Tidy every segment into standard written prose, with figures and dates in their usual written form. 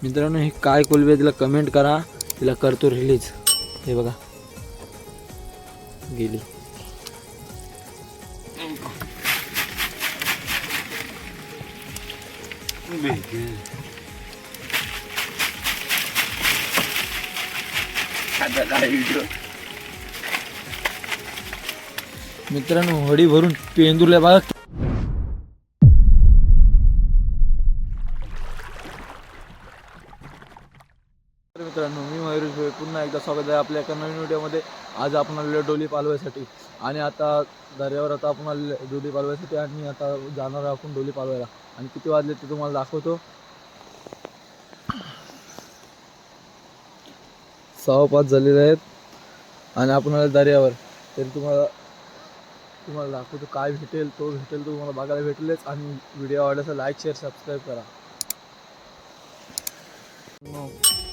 मित्रांनो ही काय कोलबी आहे तिला कमेंट करा, तिला करतो रिलीज. हे बघा गेली. मित्रांनो होडी भरून पेंदुरल्या बघा. मित्रांनो मी मयुरेश भाई पुन्हा एकदा स्वागत आहे आपल्या एका नवीन व्हिडिओमध्ये. आज आपण आलेलो डोली पालवायसाठी आणि आता दर्यावर आता आपण आलेलो डोली पालवायसाठी आणि आता जाणार आपण डोली पालवायला. आणि किती वाजले ते तुम्हाला दाखवतो. 6:05 झालेले आहेत आणि आपण आलो दर्यावर. तरी तुम्हाला दाखवतो काय भेटेल तो भेटेल, तुम्हाला बघायला भेटेलच. आणि व्हिडिओ आवडला लाईक शेअर सबस्क्राईब करा.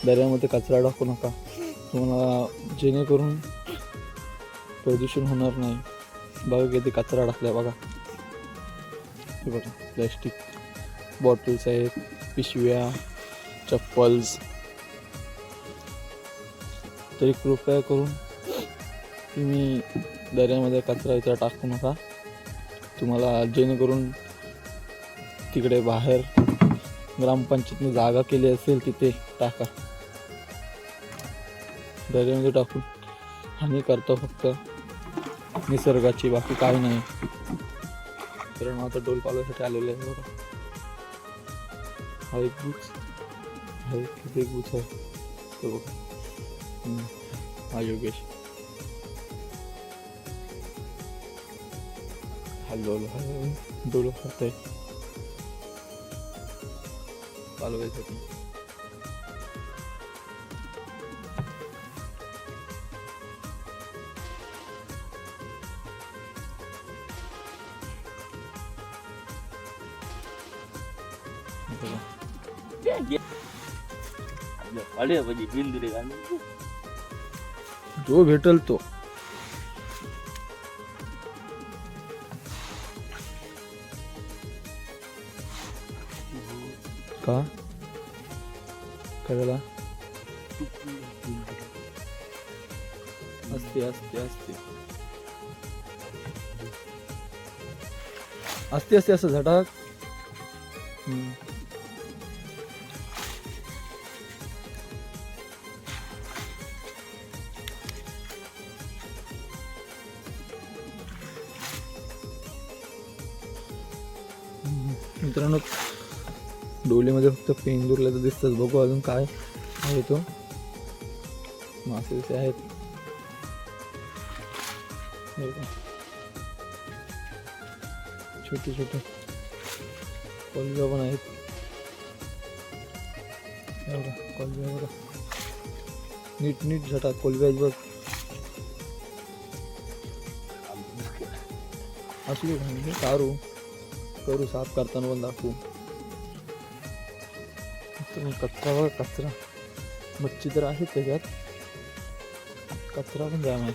दर्यामध्ये कचरा टाकू नका, तुम्हाला जेणेकरून प्रदूषण होणार नाही. बघा किती कचरा टाकलाय बघा. हे बघा प्लॅस्टिक बॉटल्स आहेत, पिशव्या, चप्पल्स. तरी कृपया करून तुम्ही दर्यामध्ये कचरा टाकू नका. तुम्हाला जेणेकरून तिकडे बाहेर ग्रामपंचायतने जागा केली असेल तिथे टाका. दर्यामध्ये टाकून हानी करतो फक्त निसर्गाची, बाकी काही नाही. कारण आता डोल पालवायसाठी आलेले आहे बघा. हा एक बुच आहे, किती एक बुच आहे तो बघा. हा योगेश, हा डोल खात आहे पालवायसाठी. जो भेटल तो. का करायला असते असते असते असते असते असं झटाक. मित्रांनो डोलीमध्ये फक्त पेंदुरला तर दिसतच. बघू अजून काय आहे तो. मासे बिसे आहेत, छोटे छोटे कोलब्या पण आहेत. कोलब्या बघा नीट नीट झटा कोलब्या बघ. असली कारू करू साफ करताना पण दाखवू. कचरा बघा, कचरा मच्छी तर आहे त्याच्यात, कचरा पण जाम आहे.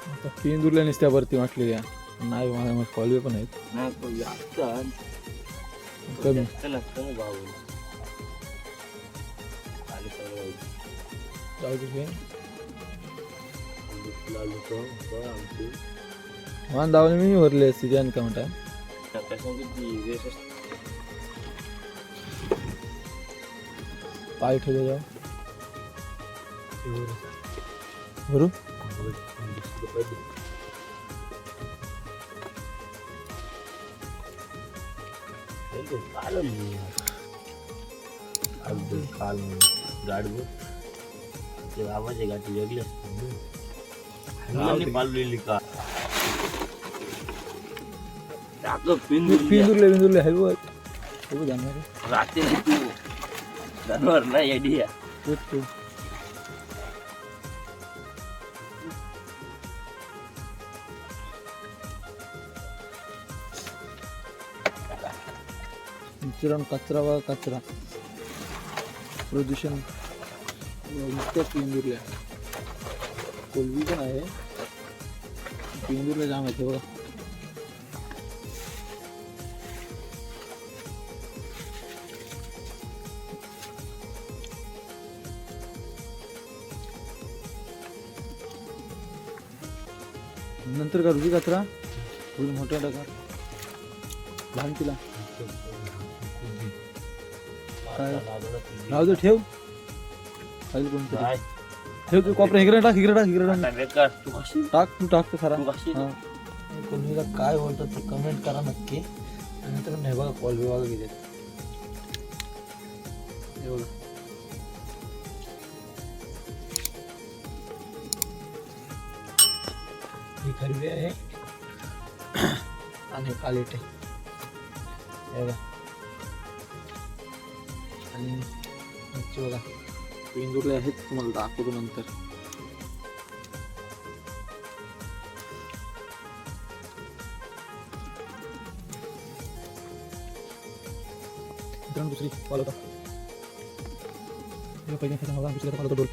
आता पेंदुरल्या नुसत्या वरती वाटलेल्या नाही. माझ्या कॉलवे पण आहेत कमी. मान दावले मी भरले असते त्यान का म्हणता. पाय ठेवले जाऊ भरू. आवाज गाठी वेगळे पाललेली का पिंदुरले आहे बघ जाणार रात्री तू जानवर नाही आयडिया. मित्रांनो कचरा बघा, कचरा प्रदूषण नुसत्या पिंजूरल्या कोलबी पण आहे पिंजूरला जाम आहे बघा. नंतर का रुजी कचरा थोडी मोठ्या टाका लहान तिला काय नाव जर ठेव खाली कोणतं काय ठेव तू कॉपरे हिगरे टाक आता बेकार तू कशी तू टाक खरा तू कशी हा. कोणीला काय बोलतात ते कमेंट करा नक्की आणि नंतर नाही बघा कॉल विभाग गेले हे बघा ही खरबी आहे आणि कालेटे हे बघा आणि ह्याची बघा पिंजूरले आहेत तुम्हाला दाखवतो नंतर. दुसरी बॉल होता पहिले दुसऱ्या बॉल होता डोल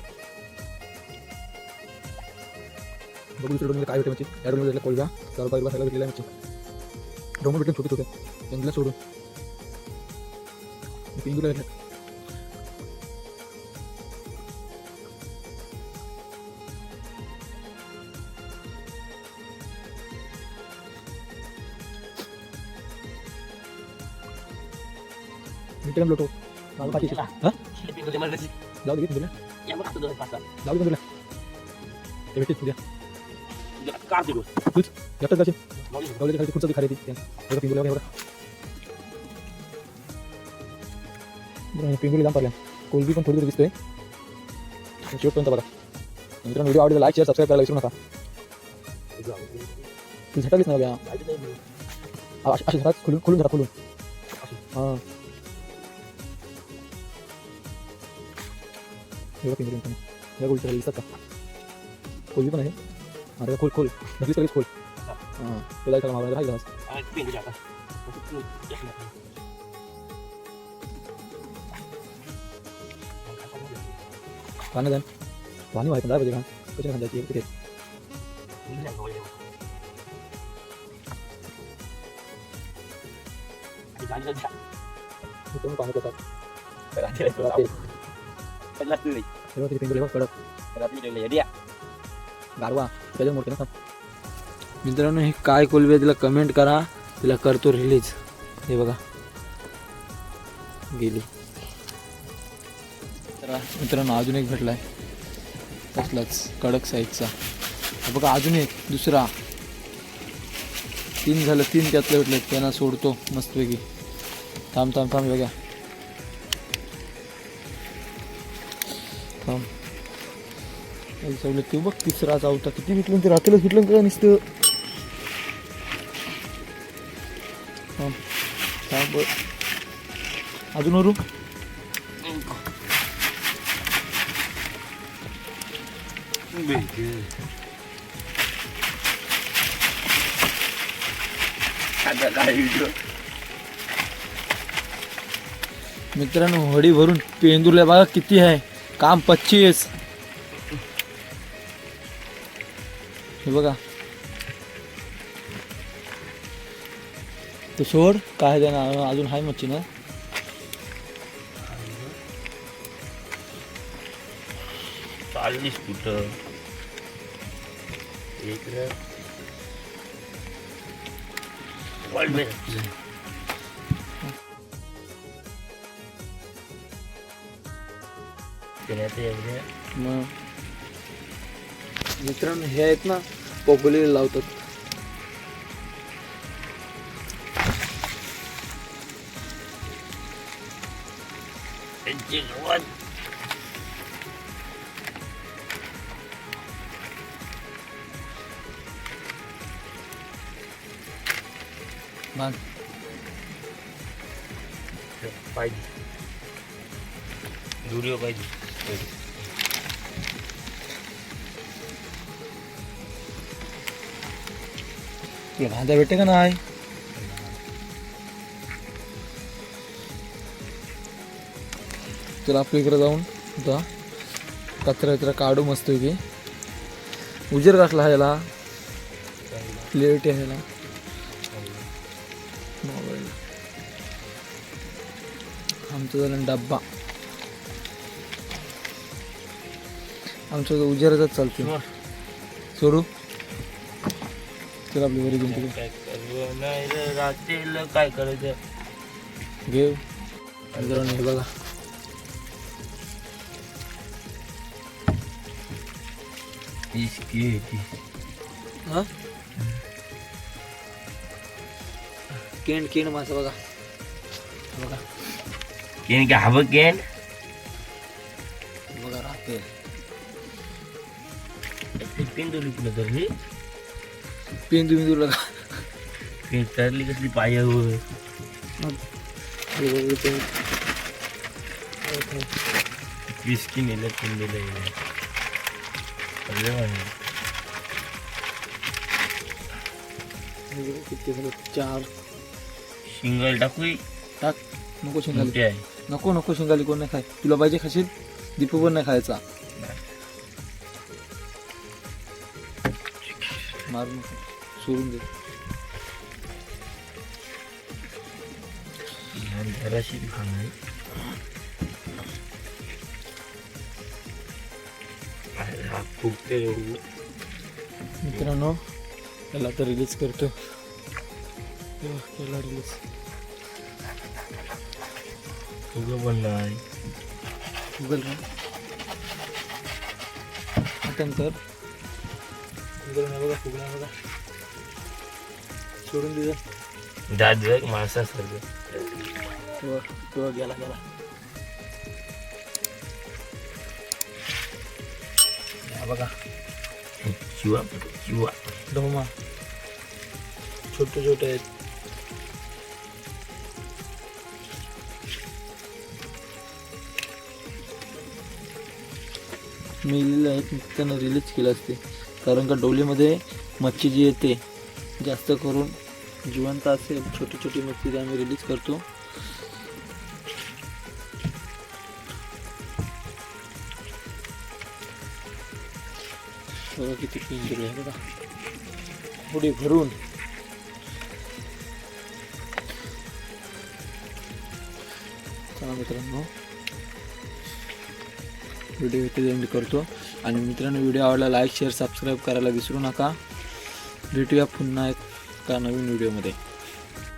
बघू दुसऱ्या डोलमध्ये काय भेटे म्हणजे या डोलमध्ये कोळगा 4 रुपये बसायला भेटलेला आहे म्हणजे डोंगर भेटेल छोटे छोटे त्यांना सोडून पिंजूला भेटले मिटरम लोटो मला पाठी हां जाऊ दे तुला या मग तुझं पासा जाऊ दे तुला ते भेटते तुझ्या का दिलो तूच एकटाच जाशील जाऊ दे खाली खुर्ची खाली ती बघा पिंगुला बघा बघा पिंगुला जाम पडला कोलबी पण थोडी दिसतोय शेवटपर्यंत बघा मित्रांनो व्हिडिओ आवडला लाईक शेअर सबस्क्राईब करायला विसरू नका तू झटालीस ना बघा अशी झटात खोलून झटा खोलून हां एवढं पिंजूर पण या गोळीच्या खाली दिसतात का कोलबी पण आहे अरे खोल नक्कीच लगेच खोल हां तो जायचा मागं राहील घास पाणी जाण पाणी व्हायचं पाहिजे का कशा खांद्याची तिथे पाणी करतात गारवा त्याच्या मोठे ना मित्रांनो हे काय कोलबी आहे तिला कमेंट करा तिला करतो रिलीज हे बघा गेली तर मित्रांनो अजून एक भेटलाय तसलाच कडक साईजचा बघा अजून एक दुसरा 3 झालं 3 त्यातले भेटले त्यांना सोडतो मस्तपैकी थांब बघा थांब सगळं ते बघ 3रा 4था किती भेटलं ते रात्रीलाच भेटलं का नुसतं थांब अजून वरू मित्रांनो होडी भरून पेंदूरला बघा किती आहे काम 25 हे बघा तो सोड काय देणार अजून आहे मच्छी ना 40 फूट एक मग मित्रांनो हे आहेत ना पोपलीला लावतात पाहिजे व्हिडिओ पाहिजे तुला भांजा भेटते का नाही चला आपल्या इकडे जाऊन जा कचरा विचरा काढू मस्त की उजेर कसला ह्याला क्लिअरिटी आहे ह्याला मोबाईल. आमचं झालं डब्बा आमचं उजेराचाच चालतो. सोडू तर आपली वरी घेऊन तिकडे काय करू नाही रे, रात्रीला काय करायचं. घेऊ. मित्रांनो हे बघा हा केंड केंड मासा बघा बघा केन का हवं केन बघा राहते पेंडोली तुला धरली पेन तुम्ही तुला का पेन धरली कसली पायावर विस्की नेलं पेंडोला किती झालं 4 शिंगल टाकू टाक. नको शिंगाली मोठी आहे. नको नको शिंगाली कोण नाही खाय. तुला पाहिजे खाशील दीपू पण नाही खायचा. मारू नको सोडून दे. जराशी खाणार फुगते मित्रांनो याला तर रिलीज करतो. याला रिलीज फुगं पण नाही गुगल ना त्यानंतर बघा फुगला बघा सोडून दिलं दाद माणसासारखं तेव्हा गेला गेला. बघा शिवा शिवा ढोमा छोटे छोटे आहेत. मेलेले आहेत त्यांना रिलीज केलं असते कारण का डोलीमध्ये मच्छी जी येते जास्त करून जिवंत असेल छोटी छोटी मच्छी ती आम्ही रिलीज करतो. बघा किती पिंजरे आहे बघा पुढे भरून. चला मित्रांनो व्हिडिओ इथे एंड करतो आणि मित्रांनो व्हिडिओ आवडला लाईक शेअर सबस्क्राईब करायला विसरू नका. भेटूया पुन्हा एका नवीन व्हिडिओमध्ये.